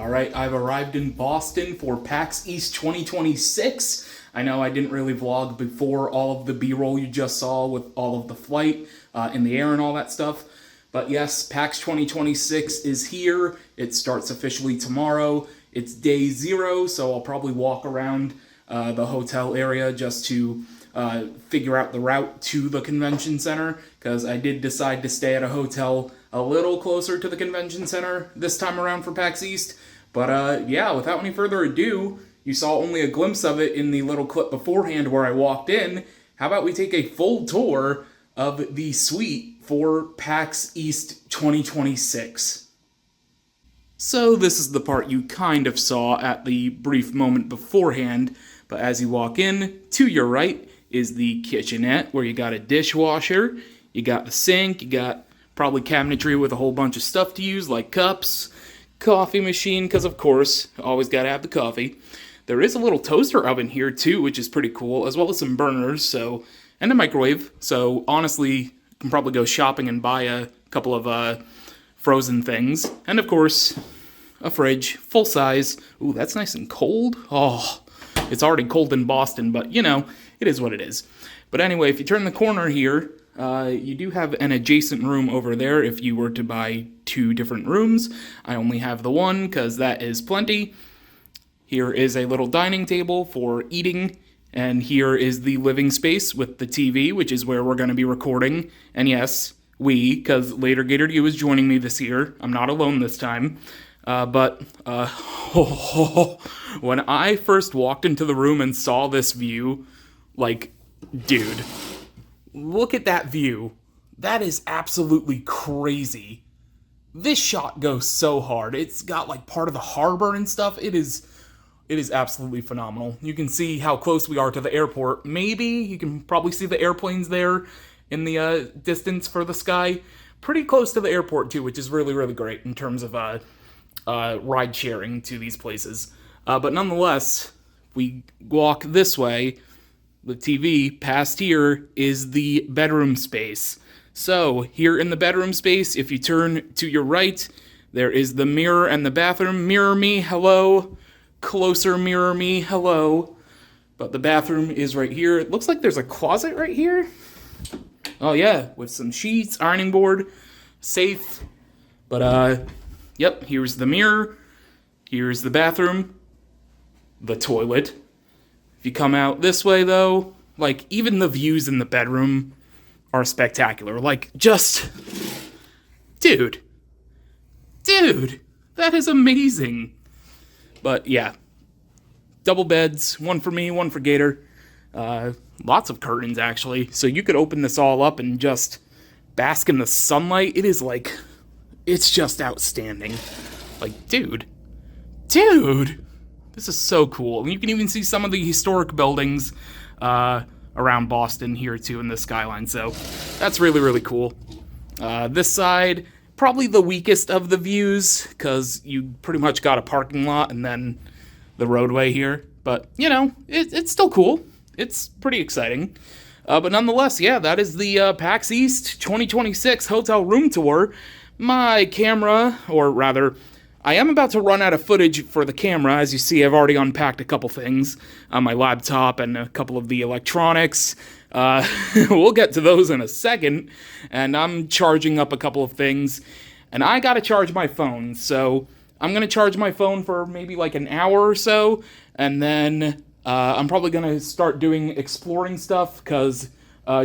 Alright, I've arrived in Boston for PAX East 2026. I know I didn't really vlog before all of the B-roll you just saw with all of the flight in the air and all that stuff. But yes, PAX 2026 is here. It starts officially tomorrow. It's day 0, so I'll probably walk around the hotel area just to figure out the route to the convention center, because I did decide to stay at a hotel a little closer to the convention center this time around for PAX East. But yeah, without any further ado, you saw only a glimpse of it in the little clip beforehand where I walked in. How about we take a full tour of the suite for PAX East 2026? So this is the part you kind of saw at the brief moment beforehand, but as you walk in, to your right is the kitchenette, where you got a dishwasher, you got the sink, you got probably cabinetry with a whole bunch of stuff to use, like cups, coffee machine, because of course, always gotta have the coffee. There is a little toaster oven here too, which is pretty cool, as well as some burners, and a microwave. So honestly, you can probably go shopping and buy a couple of frozen things. And of course, a fridge, full size. Ooh, that's nice and cold. Oh, it's already cold in Boston, but you know, it is what it is. But anyway, if you turn the corner here, you do have an adjacent room over there if you were to buy 2 different rooms. I only have the one because that is plenty. Here is a little dining table for eating, and here is the living space with the TV, which is where we're going to be recording. And yes, because Later Gator U is joining me this year. I'm not alone this time. When I first walked into the room and saw this view, like, dude, look at that view. That is absolutely crazy. This shot goes so hard. It's got like part of the harbor and stuff. It is absolutely phenomenal. You can see how close we are to the airport. Maybe you can probably see the airplanes there in the distance for the sky. Pretty close to the airport too, which is really, really great in terms of ride sharing to these places. But nonetheless, we walk this way. The TV past here is the bedroom space. So here in the bedroom space, if you turn to your right, there is the mirror and the bathroom. Mirror me, hello. Closer, mirror me, hello. But the bathroom is right here. It looks like there's a closet right here. Oh yeah, with some sheets, ironing board, safe. But yep, here's the mirror. Here's the bathroom. The toilet. If you come out this way, though, like, even the views in the bedroom are spectacular. Like, just... Dude, that is amazing. But, yeah. Double beds, one for me, one for Gator. Lots of curtains, actually. So you could open this all up and just bask in the sunlight. It is, like... It's just outstanding. Like, dude... This is so cool. And you can even see some of the historic buildings around Boston here, too, in the skyline. So that's really, really cool. This side, probably the weakest of the views, because you pretty much got a parking lot and then the roadway here. But, you know, it's still cool. It's pretty exciting. But nonetheless, yeah, that is the PAX East 2026 hotel room tour. My camera, or rather... I am about to run out of footage for the camera. As you see, I've already unpacked a couple things on my laptop and a couple of the electronics. We'll get to those in a second. And I'm charging up a couple of things. And I gotta charge my phone. So I'm gonna charge my phone for maybe like an hour or so. And then I'm probably gonna start doing exploring stuff. Because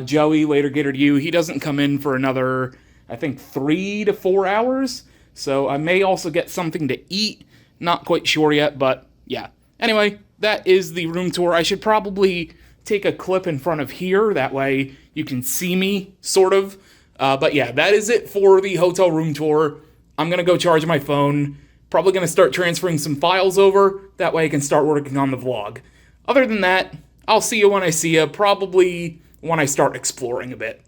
Joey, Later Gator U, he doesn't come in for another, I think, 3 to 4 hours. So I may also get something to eat. Not quite sure yet, but yeah. Anyway, that is the room tour. I should probably take a clip in front of here. That way you can see me, sort of. But yeah, that is it for the hotel room tour. I'm going to go charge my phone. Probably going to start transferring some files over. That way I can start working on the vlog. Other than that, I'll see you when I see you. Probably when I start exploring a bit.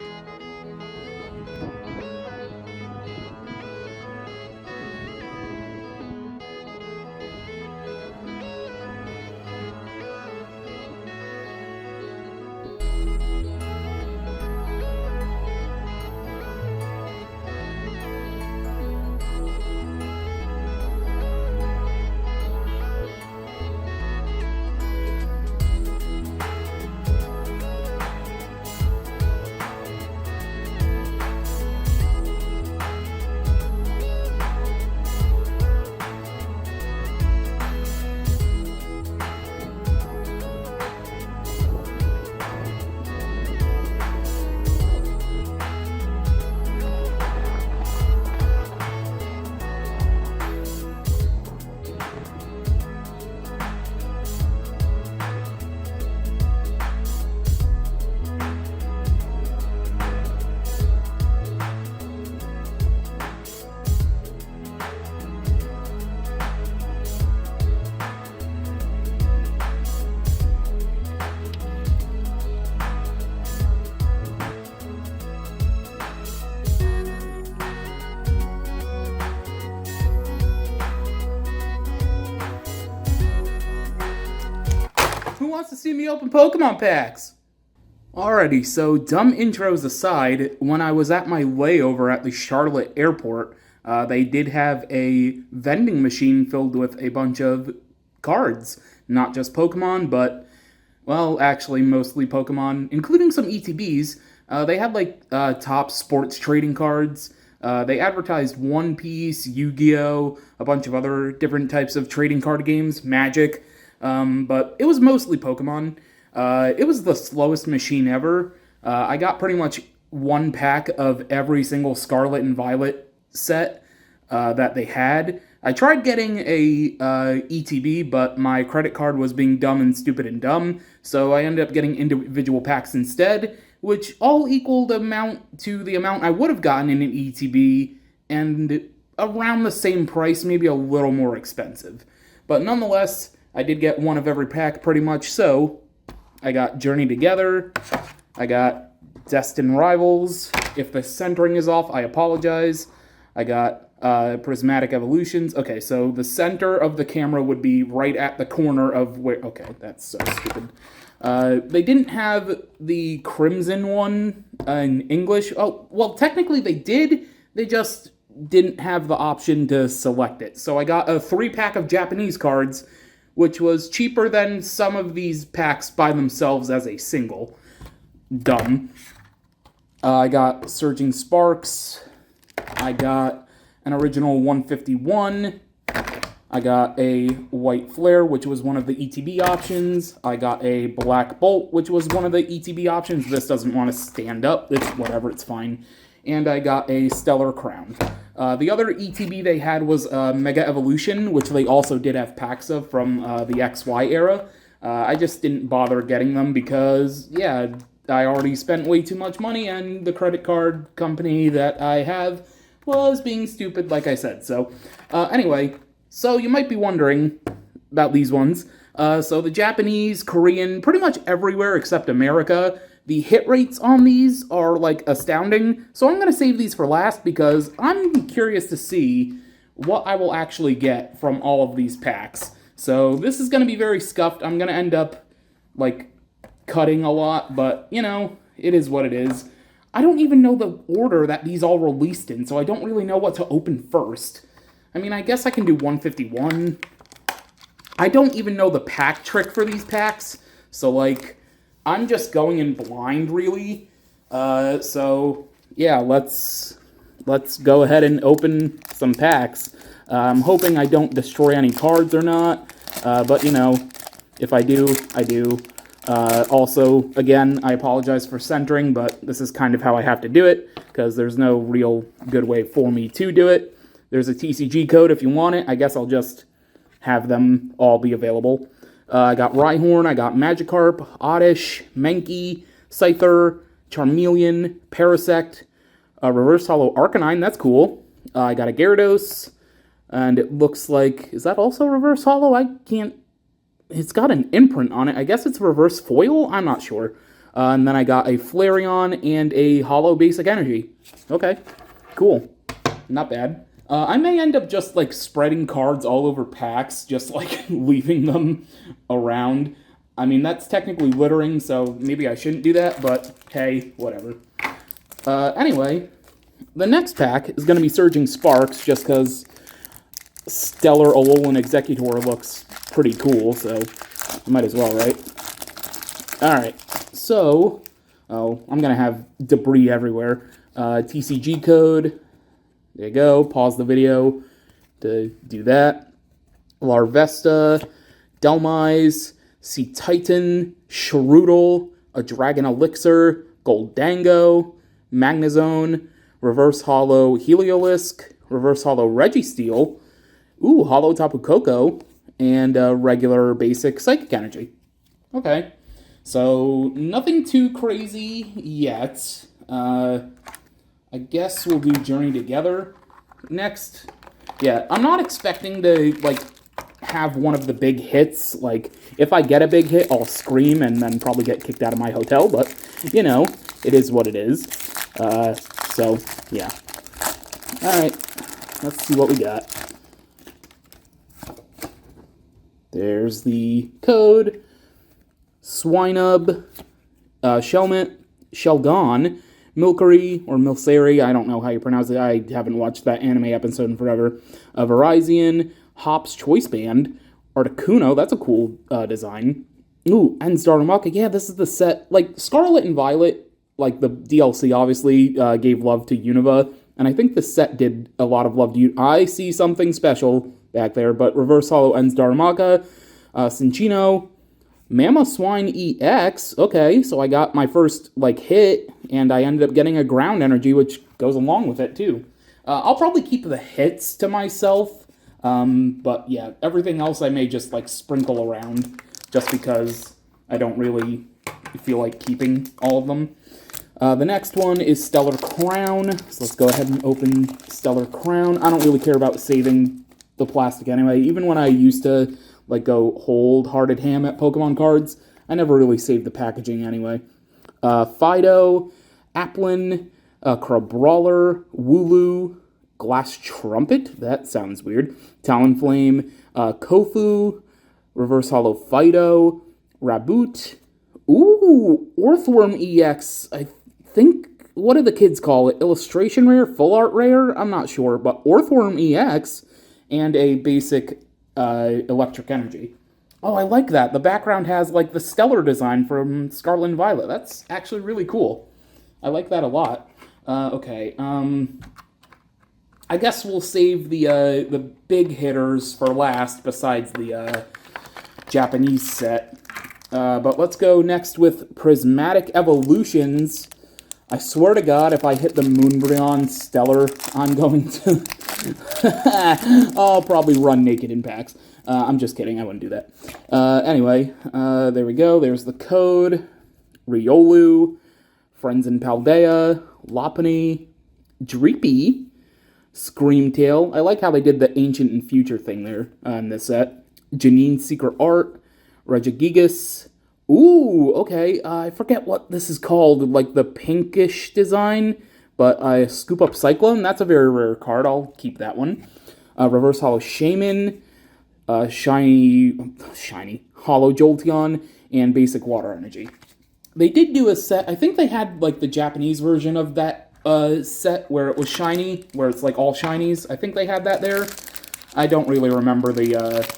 wants to see me open Pokemon packs? Alrighty, so dumb intros aside, when I was at my layover at the Charlotte airport, they did have a vending machine filled with a bunch of cards. Not just Pokemon, but, well, actually mostly Pokemon, including some ETBs. They had, top sports trading cards. They advertised One Piece, Yu-Gi-Oh!, a bunch of other different types of trading card games, Magic, but it was mostly Pokemon. It was the slowest machine ever. I got pretty much one pack of every single Scarlet and Violet set that they had. I tried getting a ETB, but my credit card was being dumb and stupid and dumb, so I ended up getting individual packs instead, which all equaled amount to the amount I would have gotten in an ETB, and around the same price, maybe a little more expensive. But nonetheless, I did get one of every pack pretty much, so I got Journey Together, I got Destined Rivals. If the centering is off, I apologize. I got Prismatic Evolutions. Okay, so the center of the camera would be right at the corner of where... Okay, that's so stupid. They didn't have the Crimson one in English. Oh, well, technically they did. They just didn't have the option to select it. So I got a 3-pack of Japanese cards, which was cheaper than some of these packs by themselves as a single. Dumb. I got Surging Sparks. I got an original 151. I got a White Flare, which was one of the ETB options. I got a Black Bolt, which was one of the ETB options. This doesn't want to stand up. It's whatever, it's fine. And I got a Stellar Crown. The other ETB they had was Mega Evolution, which they also did have packs of from the XY era. I just didn't bother getting them because, yeah, I already spent way too much money, and the credit card company that I have was being stupid, like I said. So, anyway, so you might be wondering about these ones. So the Japanese, Korean, pretty much everywhere except America, the hit rates on these are, astounding. So I'm going to save these for last because I'm curious to see what I will actually get from all of these packs. So this is going to be very scuffed. I'm going to end up, cutting a lot, but, it is what it is. I don't even know the order that these all released in, so I don't really know what to open first. I mean, I guess I can do 151. I don't even know the pack trick for these packs, so, I'm just going in blind, really. So, yeah, let's go ahead and open some packs. I'm hoping I don't destroy any cards or not, but, if I do, I do. Also, again, I apologize for centering, but this is kind of how I have to do it, because there's no real good way for me to do it. There's a TCG code if you want it. I guess I'll just have them all be available. I got Rhyhorn, I got Magikarp, Oddish, Mankey, Scyther, Charmeleon, Parasect, Reverse Hollow Arcanine, that's cool. I got a Gyarados, and it looks like... Is that also Reverse Hollow? I can't... It's got an imprint on it. I guess it's Reverse Foil? I'm not sure. And then I got a Flareon and a Hollow Basic Energy. Okay, cool. Not bad. I may end up just, spreading cards all over packs, just, leaving them around. I mean, that's technically littering, so maybe I shouldn't do that, but hey, whatever. Anyway, the next pack is going to be Surging Sparks, just because Stellar Alolan Executor looks pretty cool, so might as well, right? Alright, so... Oh, I'm going to have debris everywhere. TCG code... There you go. Pause the video to do that. Larvesta, Delmise, Sea Titan, Shroodle, a Dragon Elixir, Goldango, Magnezone, Reverse Hollow Heliolisk, Reverse Hollow Registeel, Hollow Tapu Koko, and regular basic Psychic Energy. Okay. So, nothing too crazy yet. I guess we'll do Journey Together next. Yeah, I'm not expecting to, have one of the big hits. If I get a big hit, I'll scream and then probably get kicked out of my hotel, but, it is what it is. So, yeah. Alright, let's see what we got. There's the code. Swinub, Shelgon, Milcery, or Milcery, I don't know how you pronounce it, I haven't watched that anime episode in forever, Virizion, Hop's Choice Band, Articuno, that's a cool design. Ooh, and Starmaka, yeah, this is the set, like, Scarlet and Violet, like, the DLC obviously gave love to Unova, and I think the set did a lot of love to you. I see something special back there, but Reverse Hollow Ends Darumaka, Cinccino, Mamoswine EX, okay, so I got my first, like, hit, and I ended up getting a ground energy, which goes along with it, too. I'll probably keep the hits to myself, but yeah, everything else I may just, like, sprinkle around, just because I don't really feel like keeping all of them. The next one is Stellar Crown, so let's go ahead and open Stellar Crown. I don't really care about saving the plastic anyway, even when I used to like go hold Hearted Ham at Pokemon cards, I never really saved the packaging anyway. Fido, Applin, Crabrawler, Wooloo, Glass Trumpet, that sounds weird, Talonflame, Kofu, Reverse Hollow Fido, Raboot, ooh, Orthworm EX, I think, what do the kids call it? Illustration Rare? Full Art Rare? I'm not sure, but Orthworm EX and a basic Electric Energy. Oh, I like that. The background has, like, the stellar design from Scarlet and Violet. That's actually really cool. I like that a lot. Okay, I guess we'll save the big hitters for last, besides the Japanese set. But let's go next with Prismatic Evolutions. I swear to God, if I hit the Moonbryon Stellar, I'm going to... I'll probably run naked in PAX. I'm just kidding, I wouldn't do that. Anyway, there we go. There's the code. Riolu, Friends in Paldea, Lopunny, Dreepy, Screamtail. I like how they did the Ancient and Future thing there in this set. Janine Secret Art, Regigigas. Ooh, okay, I forget what this is called, like the pinkish design, but I Scoop Up Cyclone, that's a very rare card, I'll keep that one. Reverse Hollow Shaman, Shiny, Hollow Jolteon, and Basic Water Energy. They did do a set, I think they had like the Japanese version of that set where it was shiny, where it's like all shinies. I think they had that there. I don't really remember the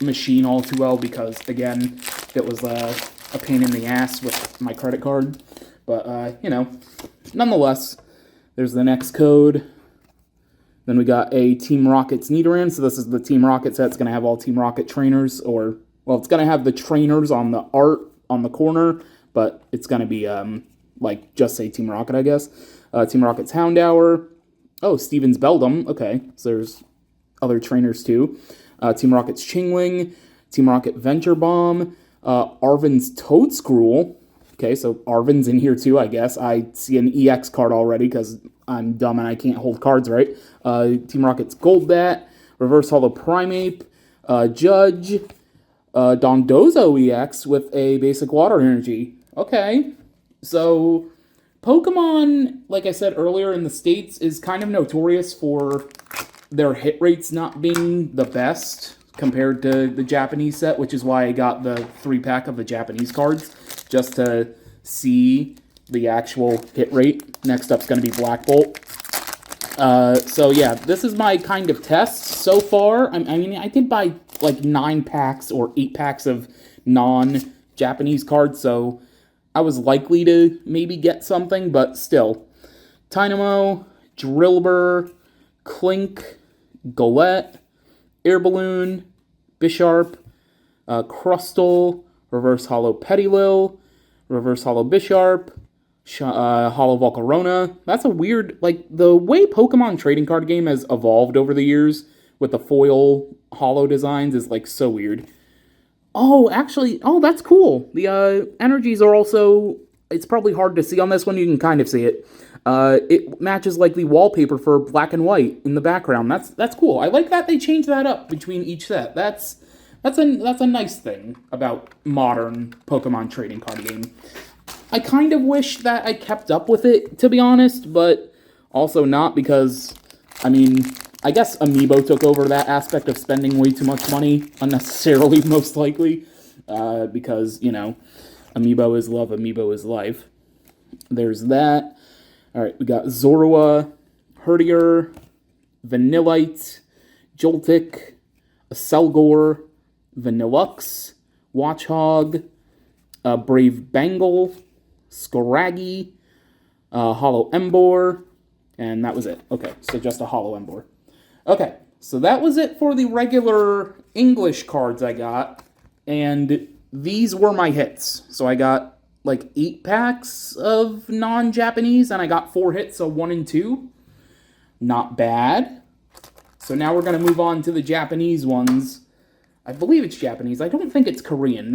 machine all too well because, again, it was a pain in the ass with my credit card. But, you know, nonetheless, there's the next code. Then we got a Team Rocket's Nidoran. So this is the Team Rocket set. It's going to have all Team Rocket trainers. Or, well, it's going to have the trainers on the art on the corner. But it's going to be, like, just say Team Rocket, I guess. Team Rocket's Houndour. Oh, Steven's Beldum. Okay, so there's other trainers, too. Team Rocket's Chingling. Team Rocket Venture Bomb. Arven's Toadscruel. Okay, so Arven's in here, too, I guess. I see an EX card already, because I'm dumb and I can't hold cards right. Team Rocket's Golbat. Reverse Hollow Primeape. Judge. Dondozo EX with a basic water energy. Okay, so Pokemon, like I said earlier, in the States is kind of notorious for their hit rates not being the best compared to the Japanese set, which is why I got the 3-pack of the Japanese cards, just to see the actual hit rate. Next up's going to be Black Bolt. So yeah, this is my kind of test so far. I mean, I did buy like 9 packs or 8 packs of non-Japanese cards, so I was likely to maybe get something, but still. Tynamo, Drillbur, Clink, Golett, Air Balloon, Bisharp, Crustle, Reverse Hollow Petilil, Reverse Hollow Bisharp, Hollow Volcarona. That's a weird, like, the way Pokemon trading card game has evolved over the years with the foil hollow designs is, like, so weird. Oh, actually, oh, that's cool. The energies are also, it's probably hard to see on this one, you can kind of see it. It matches, like, the wallpaper for black and white in the background. That's cool. I like that they changed that up between each set. That's a nice thing about modern Pokemon trading card game. I kind of wish that I kept up with it, to be honest, but also not because, I mean, I guess Amiibo took over that aspect of spending way too much money, unnecessarily, most likely, because, you know, Amiibo is love, Amiibo is life. There's that. Alright, we got Zorua, Herdier, Vanillite, Joltik, Selgor, Vanillux, Watchhog, Brave Bengal, Scraggy, Hollow Embor, and that was it. Okay, so just a Hollow Embor. Okay, so that was it for the regular English cards I got, and these were my hits. So I got like 8 packs of non-Japanese, and I got 4 hits, so 1 and 2. Not bad. So now we're going to move on to the Japanese ones. I believe it's Japanese. I don't think it's Korean.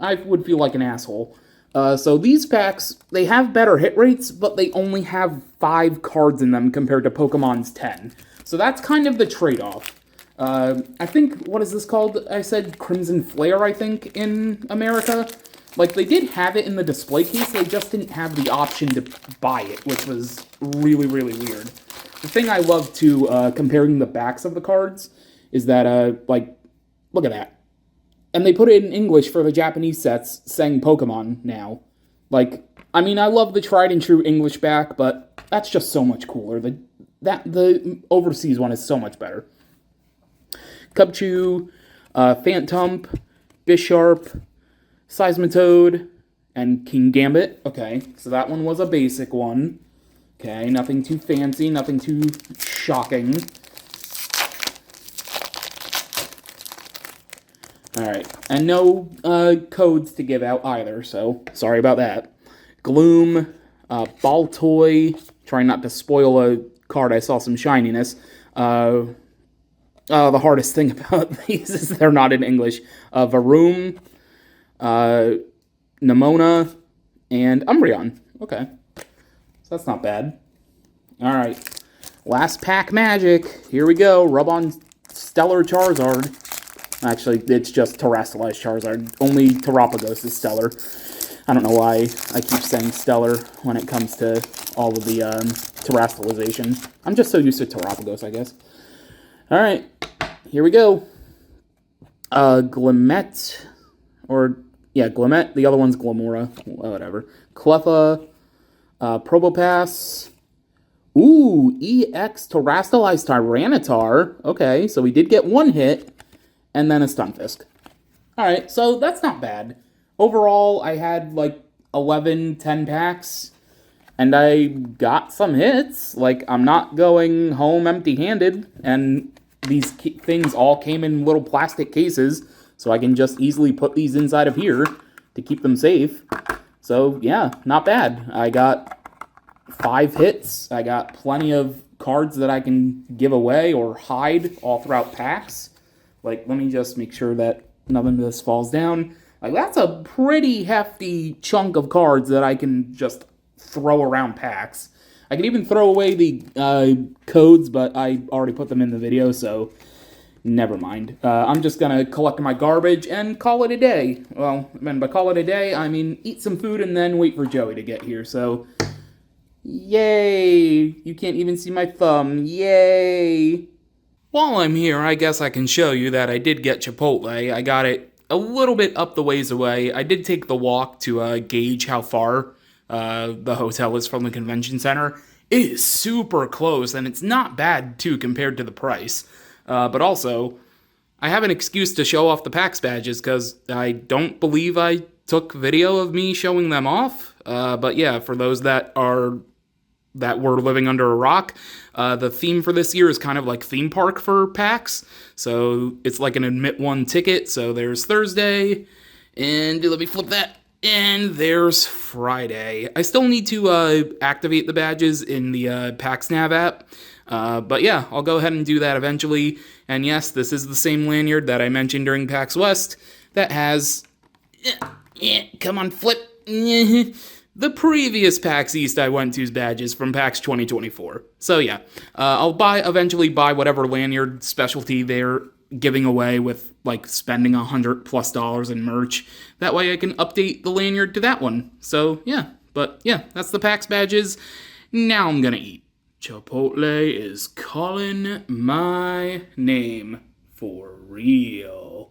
I would feel like an asshole. So these packs, they have better hit rates, but they only have 5 cards in them compared to Pokemon's 10. So that's kind of the trade-off. I think, what is this called? I said Crimson Flare, I think, in America. Like, they did have it in the display case, they just didn't have the option to buy it, which was really, really weird. The thing I love, too, comparing the backs of the cards, is that, like, look at that. And they put it in English for the Japanese sets, saying Pokemon now. Like, I mean, I love the tried and true English back, but that's just so much cooler. The overseas one is so much better. Cubchoo, Phantump, Bisharp, Seismitoad, and King Gambit. Okay, so that one was a basic one. Okay, nothing too fancy, nothing too shocking. Alright, and no codes to give out either, so sorry about that. Gloom, Baltoy, trying not to spoil a card, I saw some shininess. The hardest thing about these is they're not in English. Varoom, Nemona, and Umbreon. Okay, so that's not bad. Alright, last pack magic. Here we go, rub on Stellar Charizard. Actually, it's just Terrestrialized Charizard. Only Terapagos is Stellar. I don't know why I keep saying Stellar when it comes to all of the Terrestrialization. I'm just so used to Terapagos, I guess. Alright, here we go. Glimmet, Glimmet. The other one's Glamora. Whatever. Cleffa, Probopass. Ooh, EX Terrestrialized Tyranitar. Okay, so we did get 1 hit. And then a Stunfisk. Alright, so that's not bad. Overall, I had like 10 packs, and I got some hits. Like, I'm not going home empty-handed, and these things all came in little plastic cases, so I can just easily put these inside of here to keep them safe. So, yeah, not bad. I got 5 hits. I got plenty of cards that I can give away or hide all throughout packs. Like, let me just make sure that none of this falls down. Like, that's a pretty hefty chunk of cards that I can just throw around packs. I can even throw away the codes, but I already put them in the video, so never mind. I'm just going to collect my garbage and call it a day. Well, and by call it a day, I mean eat some food and then wait for Joey to get here, so yay! You can't even see my thumb. Yay! While I'm here, I guess I can show you that I did get Chipotle. I got it a little bit up the ways away. I did take the walk to gauge how far the hotel is from the convention center. It is super close, and it's not bad, too, compared to the price. But also, I have an excuse to show off the PAX badges, because I don't believe I took video of me showing them off. But yeah, for those that were living under a rock. The theme for this year is kind of like theme park for PAX. So it's like an admit 1 ticket. So there's Thursday, and let me flip that, and there's Friday. I still need to activate the badges in the PAX Nav app. But yeah, I'll go ahead and do that eventually. And yes, this is the same lanyard that I mentioned during PAX West that has, come on, flip, the previous PAX East I went to's badges from PAX 2024. So yeah, I'll eventually buy whatever lanyard specialty they're giving away with, like, spending $100+ in merch. That way I can update the lanyard to that one. So yeah, but yeah, that's the PAX badges. Now I'm gonna eat. Chipotle is calling my name for real.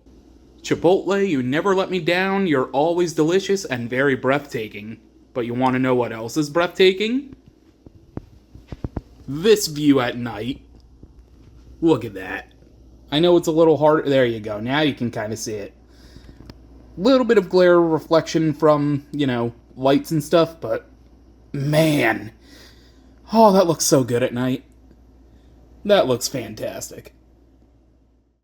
Chipotle, you never let me down. You're always delicious and very breathtaking. But you want to know what else is breathtaking? This view at night. Look at that. I know it's a little hard. There you go. Now you can kind of see it. Little bit of glare reflection from, lights and stuff, but man. Oh, that looks so good at night. That looks fantastic.